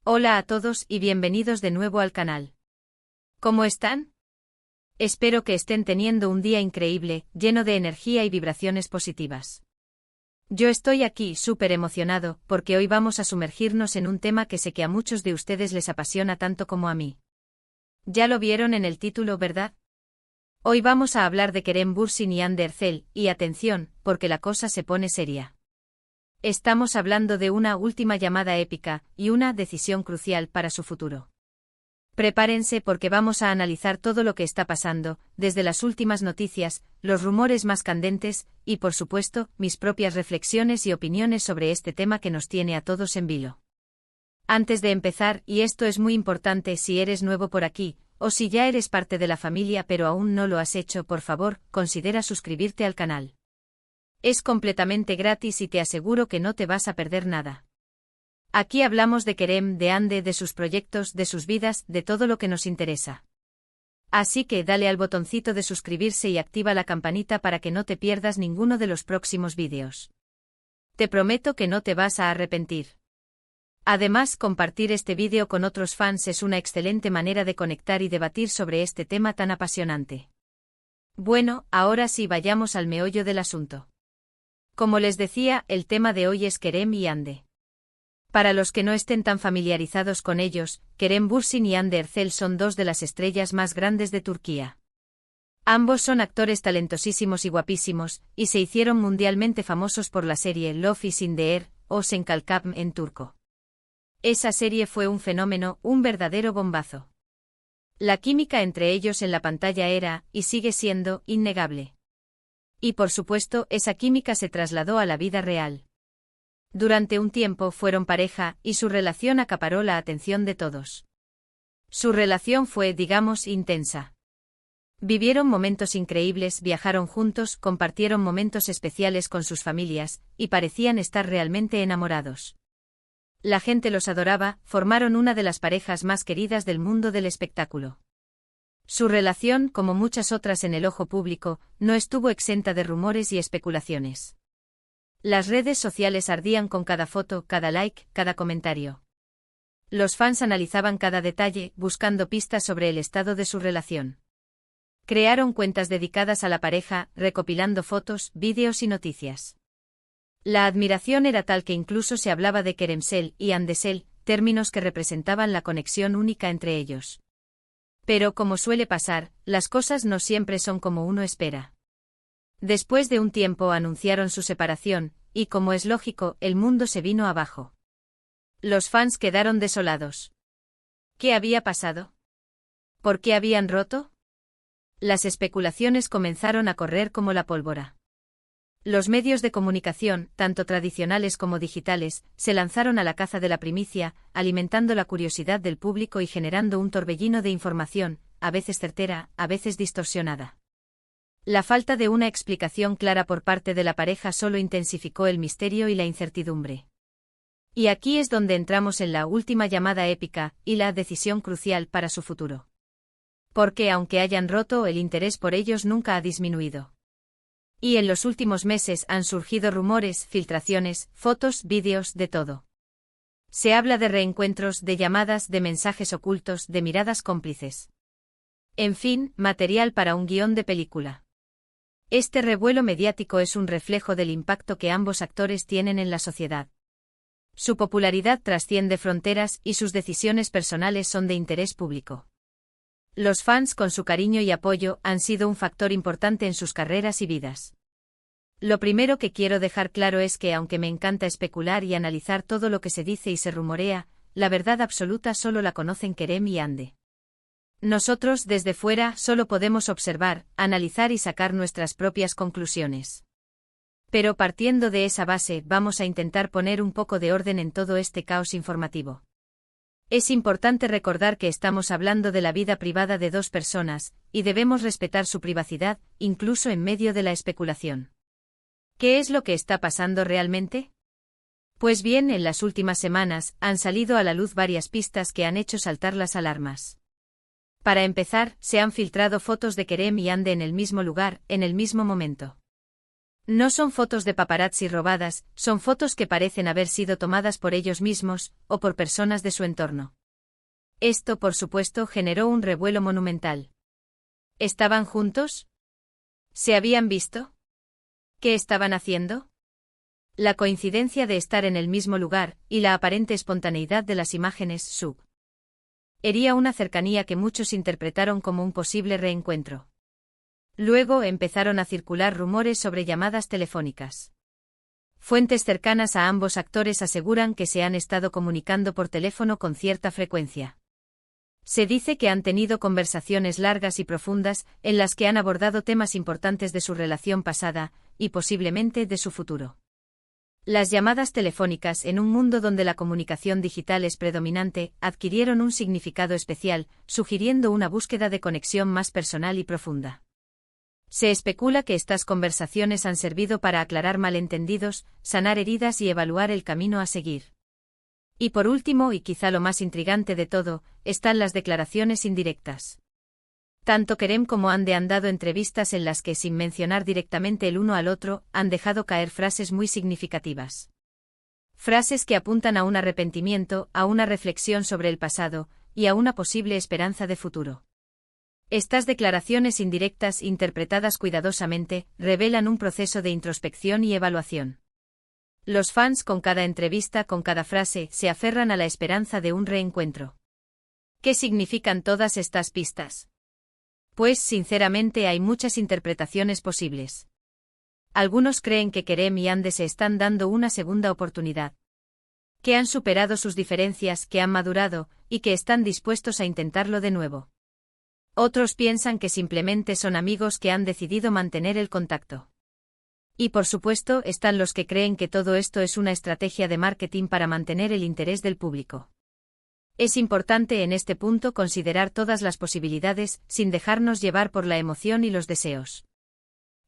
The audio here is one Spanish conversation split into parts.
Hola a todos y bienvenidos de nuevo al canal. ¿Cómo están? Espero que estén teniendo un día increíble, lleno de energía y vibraciones positivas. Yo estoy aquí súper emocionado porque hoy vamos a sumergirnos en un tema que sé que a muchos de ustedes les apasiona tanto como a mí. Ya lo vieron en el título, ¿verdad? Hoy vamos a hablar de Kerem Bürsin y Hande Erçel, y atención, porque la cosa se pone seria. Estamos hablando de una última llamada épica y una decisión crucial para su futuro. Prepárense porque vamos a analizar todo lo que está pasando, desde las últimas noticias, los rumores más candentes, y por supuesto, mis propias reflexiones y opiniones sobre este tema que nos tiene a todos en vilo. Antes de empezar, y esto es muy importante si eres nuevo por aquí, o si ya eres parte de la familia pero aún no lo has hecho, por favor, considera suscribirte al canal. Es completamente gratis y te aseguro que no te vas a perder nada. Aquí hablamos de Kerem, de Hande, de sus proyectos, de sus vidas, de todo lo que nos interesa. Así que dale al botoncito de suscribirse y activa la campanita para que no te pierdas ninguno de los próximos vídeos. Te prometo que no te vas a arrepentir. Además, compartir este vídeo con otros fans es una excelente manera de conectar y debatir sobre este tema tan apasionante. Bueno, ahora sí vayamos al meollo del asunto. Como les decía, el tema de hoy es Kerem y Hande. Para los que no estén tan familiarizados con ellos, Kerem Bürsin y Hande Erçel son dos de las estrellas más grandes de Turquía. Ambos son actores talentosísimos y guapísimos, y se hicieron mundialmente famosos por la serie Love is in the Air, o Sen Kalkam en turco. Esa serie fue un fenómeno, un verdadero bombazo. La química entre ellos en la pantalla era, y sigue siendo, innegable. Y por supuesto, esa química se trasladó a la vida real. Durante un tiempo fueron pareja, y su relación acaparó la atención de todos. Su relación fue, digamos, intensa. Vivieron momentos increíbles, viajaron juntos, compartieron momentos especiales con sus familias, y parecían estar realmente enamorados. La gente los adoraba, formaron una de las parejas más queridas del mundo del espectáculo. Su relación, como muchas otras en el ojo público, no estuvo exenta de rumores y especulaciones. Las redes sociales ardían con cada foto, cada like, cada comentario. Los fans analizaban cada detalle, buscando pistas sobre el estado de su relación. Crearon cuentas dedicadas a la pareja, recopilando fotos, vídeos y noticias. La admiración era tal que incluso se hablaba de Keremsel y Handesel, términos que representaban la conexión única entre ellos. Pero como suele pasar, las cosas no siempre son como uno espera. Después de un tiempo anunciaron su separación, y como es lógico, el mundo se vino abajo. Los fans quedaron desolados. ¿Qué había pasado? ¿Por qué habían roto? Las especulaciones comenzaron a correr como la pólvora. Los medios de comunicación, tanto tradicionales como digitales, se lanzaron a la caza de la primicia, alimentando la curiosidad del público y generando un torbellino de información, a veces certera, a veces distorsionada. La falta de una explicación clara por parte de la pareja solo intensificó el misterio y la incertidumbre. Y aquí es donde entramos en la última llamada épica, y la decisión crucial para su futuro. Porque aunque hayan roto, el interés por ellos nunca ha disminuido. Y en los últimos meses han surgido rumores, filtraciones, fotos, vídeos, de todo. Se habla de reencuentros, de llamadas, de mensajes ocultos, de miradas cómplices. En fin, material para un guión de película. Este revuelo mediático es un reflejo del impacto que ambos actores tienen en la sociedad. Su popularidad trasciende fronteras y sus decisiones personales son de interés público. Los fans, con su cariño y apoyo, han sido un factor importante en sus carreras y vidas. Lo primero que quiero dejar claro es que aunque me encanta especular y analizar todo lo que se dice y se rumorea, la verdad absoluta solo la conocen Kerem y Hande. Nosotros, desde fuera, solo podemos observar, analizar y sacar nuestras propias conclusiones. Pero partiendo de esa base, vamos a intentar poner un poco de orden en todo este caos informativo. Es importante recordar que estamos hablando de la vida privada de dos personas, y debemos respetar su privacidad, incluso en medio de la especulación. ¿Qué es lo que está pasando realmente? Pues bien, en las últimas semanas, han salido a la luz varias pistas que han hecho saltar las alarmas. Para empezar, se han filtrado fotos de Kerem y Hande en el mismo lugar, en el mismo momento. No son fotos de paparazzi robadas, son fotos que parecen haber sido tomadas por ellos mismos, o por personas de su entorno. Esto, por supuesto, generó un revuelo monumental. ¿Estaban juntos? ¿Se habían visto? ¿Qué estaban haciendo? La coincidencia de estar en el mismo lugar, y la aparente espontaneidad de las imágenes hería una cercanía que muchos interpretaron como un posible reencuentro. Luego empezaron a circular rumores sobre llamadas telefónicas. Fuentes cercanas a ambos actores aseguran que se han estado comunicando por teléfono con cierta frecuencia. Se dice que han tenido conversaciones largas y profundas, en las que han abordado temas importantes de su relación pasada, y posiblemente de su futuro. Las llamadas telefónicas, en un mundo donde la comunicación digital es predominante, adquirieron un significado especial, sugiriendo una búsqueda de conexión más personal y profunda. Se especula que estas conversaciones han servido para aclarar malentendidos, sanar heridas y evaluar el camino a seguir. Y por último, y quizá lo más intrigante de todo, están las declaraciones indirectas. Tanto Kerem como Hande han dado entrevistas en las que, sin mencionar directamente el uno al otro, han dejado caer frases muy significativas. Frases que apuntan a un arrepentimiento, a una reflexión sobre el pasado, y a una posible esperanza de futuro. Estas declaraciones indirectas, interpretadas cuidadosamente, revelan un proceso de introspección y evaluación. Los fans, con cada entrevista, con cada frase, se aferran a la esperanza de un reencuentro. ¿Qué significan todas estas pistas? Pues, sinceramente, hay muchas interpretaciones posibles. Algunos creen que Kerem y Hande se están dando una segunda oportunidad. Que han superado sus diferencias, que han madurado, y que están dispuestos a intentarlo de nuevo. Otros piensan que simplemente son amigos que han decidido mantener el contacto. Y por supuesto están los que creen que todo esto es una estrategia de marketing para mantener el interés del público. Es importante en este punto considerar todas las posibilidades, sin dejarnos llevar por la emoción y los deseos.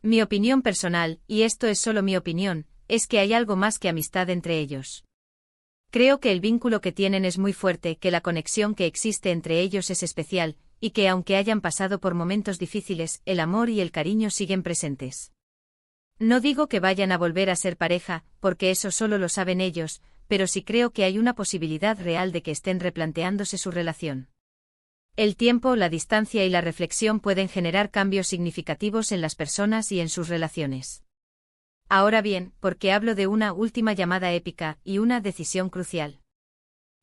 Mi opinión personal, y esto es solo mi opinión, es que hay algo más que amistad entre ellos. Creo que el vínculo que tienen es muy fuerte, que la conexión que existe entre ellos es especial, y que aunque hayan pasado por momentos difíciles, el amor y el cariño siguen presentes. No digo que vayan a volver a ser pareja, porque eso solo lo saben ellos, pero sí creo que hay una posibilidad real de que estén replanteándose su relación. El tiempo, la distancia y la reflexión pueden generar cambios significativos en las personas y en sus relaciones. Ahora bien, ¿por qué hablo de una última llamada épica y una decisión crucial?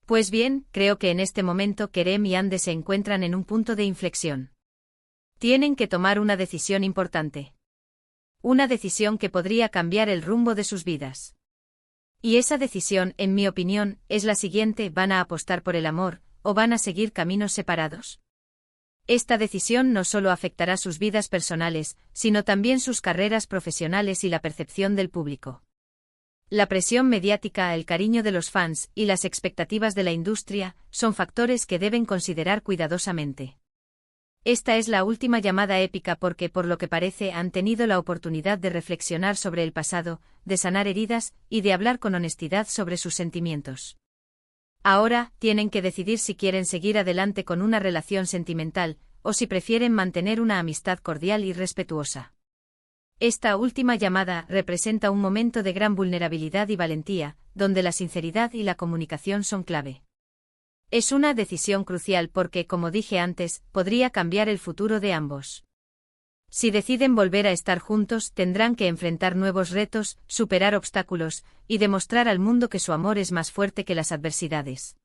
Pues bien, creo que en este momento Kerem y Hande se encuentran en un punto de inflexión. Tienen que tomar una decisión importante. Una decisión que podría cambiar el rumbo de sus vidas. Y esa decisión, en mi opinión, es la siguiente: ¿van a apostar por el amor, o van a seguir caminos separados? Esta decisión no solo afectará sus vidas personales, sino también sus carreras profesionales y la percepción del público. La presión mediática, el cariño de los fans y las expectativas de la industria son factores que deben considerar cuidadosamente. Esta es la última llamada épica porque, por lo que parece, han tenido la oportunidad de reflexionar sobre el pasado, de sanar heridas y de hablar con honestidad sobre sus sentimientos. Ahora, tienen que decidir si quieren seguir adelante con una relación sentimental, o si prefieren mantener una amistad cordial y respetuosa. Esta última llamada representa un momento de gran vulnerabilidad y valentía, donde la sinceridad y la comunicación son clave. Es una decisión crucial porque, como dije antes, podría cambiar el futuro de ambos. Si deciden volver a estar juntos, tendrán que enfrentar nuevos retos, superar obstáculos, y demostrar al mundo que su amor es más fuerte que las adversidades.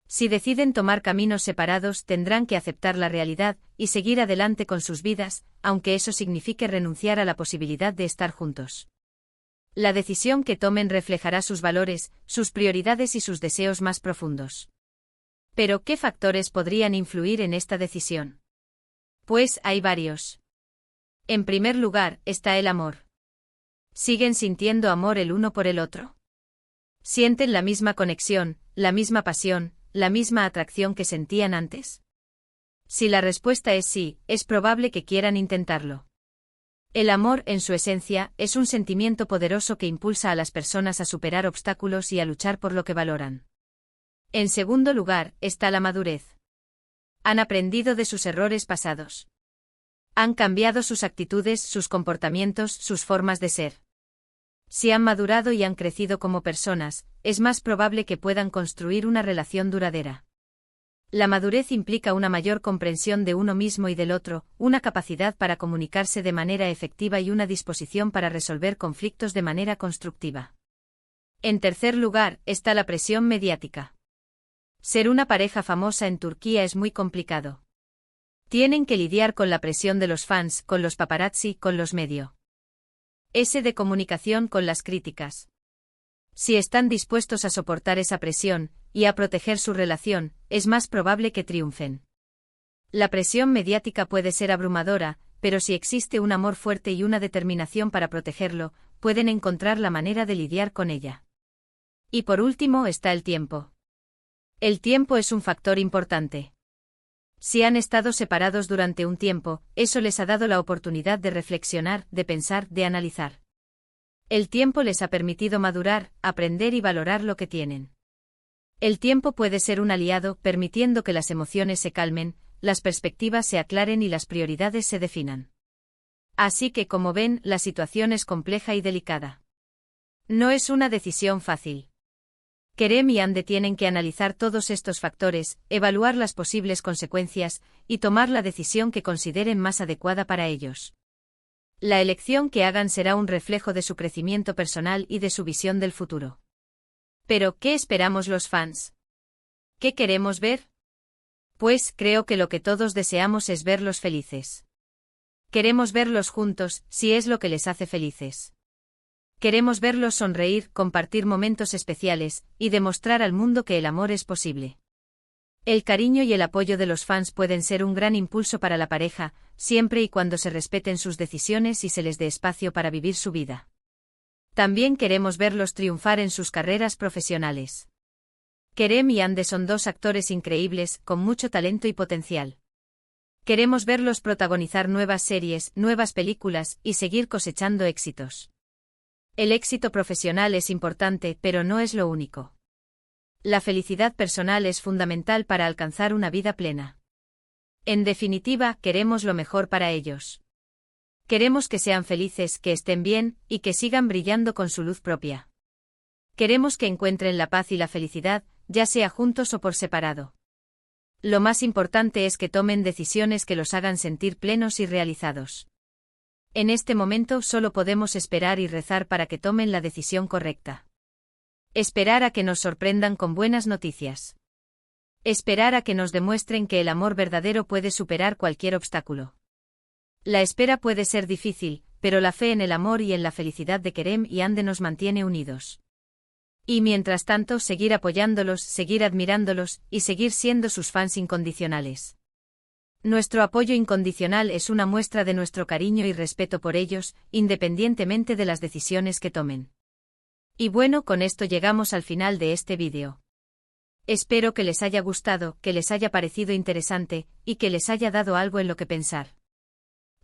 Si deciden tomar caminos separados, tendrán que aceptar la realidad y seguir adelante con sus vidas, aunque eso signifique renunciar a la posibilidad de estar juntos. La decisión que tomen reflejará sus valores, sus prioridades y sus deseos más profundos. Pero, ¿qué factores podrían influir en esta decisión? Pues hay varios. En primer lugar, está el amor. ¿Siguen sintiendo amor el uno por el otro? ¿Sienten la misma conexión, la misma pasión, la misma atracción que sentían antes? Si la respuesta es sí, es probable que quieran intentarlo. El amor, en su esencia, es un sentimiento poderoso que impulsa a las personas a superar obstáculos y a luchar por lo que valoran. En segundo lugar, está la madurez. Han aprendido de sus errores pasados. Han cambiado sus actitudes, sus comportamientos, sus formas de ser. Si han madurado y han crecido como personas, es más probable que puedan construir una relación duradera. La madurez implica una mayor comprensión de uno mismo y del otro, una capacidad para comunicarse de manera efectiva y una disposición para resolver conflictos de manera constructiva. En tercer lugar, está la presión mediática. Ser una pareja famosa en Turquía es muy complicado. Tienen que lidiar con la presión de los fans, con los paparazzi, con los medios de comunicación, con las críticas. Si están dispuestos a soportar esa presión, y a proteger su relación, es más probable que triunfen. La presión mediática puede ser abrumadora, pero si existe un amor fuerte y una determinación para protegerlo, pueden encontrar la manera de lidiar con ella. Y por último está el tiempo. El tiempo es un factor importante. Si han estado separados durante un tiempo, eso les ha dado la oportunidad de reflexionar, de pensar, de analizar. El tiempo les ha permitido madurar, aprender y valorar lo que tienen. El tiempo puede ser un aliado, permitiendo que las emociones se calmen, las perspectivas se aclaren y las prioridades se definan. Así que, como ven, la situación es compleja y delicada. No es una decisión fácil. Kerem y Hande tienen que analizar todos estos factores, evaluar las posibles consecuencias, y tomar la decisión que consideren más adecuada para ellos. La elección que hagan será un reflejo de su crecimiento personal y de su visión del futuro. Pero, ¿qué esperamos los fans? ¿Qué queremos ver? Pues creo que lo que todos deseamos es verlos felices. Queremos verlos juntos, si es lo que les hace felices. Queremos verlos sonreír, compartir momentos especiales, y demostrar al mundo que el amor es posible. El cariño y el apoyo de los fans pueden ser un gran impulso para la pareja, siempre y cuando se respeten sus decisiones y se les dé espacio para vivir su vida. También queremos verlos triunfar en sus carreras profesionales. Kerem y Hande son dos actores increíbles, con mucho talento y potencial. Queremos verlos protagonizar nuevas series, nuevas películas, y seguir cosechando éxitos. El éxito profesional es importante, pero no es lo único. La felicidad personal es fundamental para alcanzar una vida plena. En definitiva, queremos lo mejor para ellos. Queremos que sean felices, que estén bien, y que sigan brillando con su luz propia. Queremos que encuentren la paz y la felicidad, ya sea juntos o por separado. Lo más importante es que tomen decisiones que los hagan sentir plenos y realizados. En este momento solo podemos esperar y rezar para que tomen la decisión correcta. Esperar a que nos sorprendan con buenas noticias. Esperar a que nos demuestren que el amor verdadero puede superar cualquier obstáculo. La espera puede ser difícil, pero la fe en el amor y en la felicidad de Kerem y Hande nos mantiene unidos. Y mientras tanto, seguir apoyándolos, seguir admirándolos, y seguir siendo sus fans incondicionales. Nuestro apoyo incondicional es una muestra de nuestro cariño y respeto por ellos, independientemente de las decisiones que tomen. Y bueno, con esto llegamos al final de este vídeo. Espero que les haya gustado, que les haya parecido interesante, y que les haya dado algo en lo que pensar.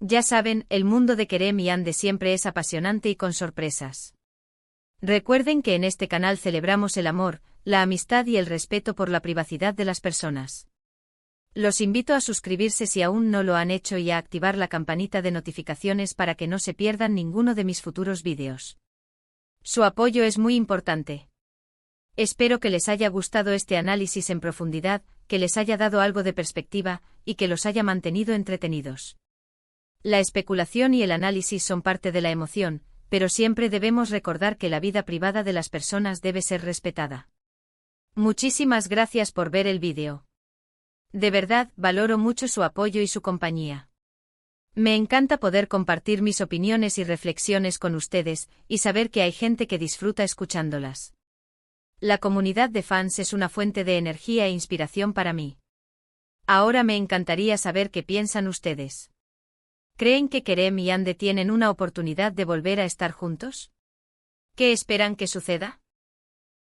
Ya saben, el mundo de Kerem y Hande siempre es apasionante y con sorpresas. Recuerden que en este canal celebramos el amor, la amistad y el respeto por la privacidad de las personas. Los invito a suscribirse si aún no lo han hecho y a activar la campanita de notificaciones para que no se pierdan ninguno de mis futuros vídeos. Su apoyo es muy importante. Espero que les haya gustado este análisis en profundidad, que les haya dado algo de perspectiva, y que los haya mantenido entretenidos. La especulación y el análisis son parte de la emoción, pero siempre debemos recordar que la vida privada de las personas debe ser respetada. Muchísimas gracias por ver el vídeo. De verdad, valoro mucho su apoyo y su compañía. Me encanta poder compartir mis opiniones y reflexiones con ustedes, y saber que hay gente que disfruta escuchándolas. La comunidad de fans es una fuente de energía e inspiración para mí. Ahora me encantaría saber qué piensan ustedes. ¿Creen que Kerem y Hande tienen una oportunidad de volver a estar juntos? ¿Qué esperan que suceda?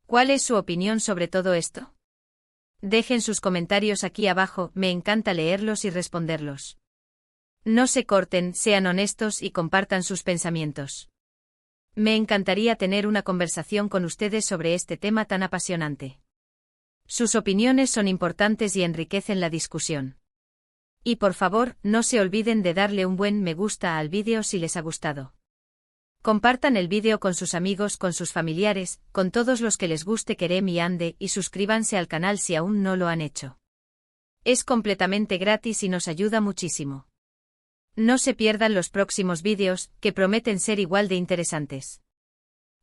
¿Cuál es su opinión sobre todo esto? Dejen sus comentarios aquí abajo, me encanta leerlos y responderlos. No se corten, sean honestos y compartan sus pensamientos. Me encantaría tener una conversación con ustedes sobre este tema tan apasionante. Sus opiniones son importantes y enriquecen la discusión. Y por favor, no se olviden de darle un buen me gusta al vídeo si les ha gustado. Compartan el vídeo con sus amigos, con sus familiares, con todos los que les guste Kerem y Ande y suscríbanse al canal si aún no lo han hecho. Es completamente gratis y nos ayuda muchísimo. No se pierdan los próximos vídeos, que prometen ser igual de interesantes.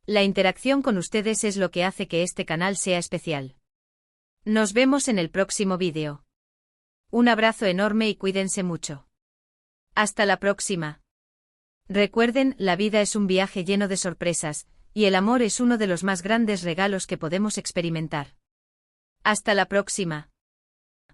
La interacción con ustedes es lo que hace que este canal sea especial. Nos vemos en el próximo vídeo. Un abrazo enorme y cuídense mucho. Hasta la próxima. Recuerden, la vida es un viaje lleno de sorpresas, y el amor es uno de los más grandes regalos que podemos experimentar. Hasta la próxima.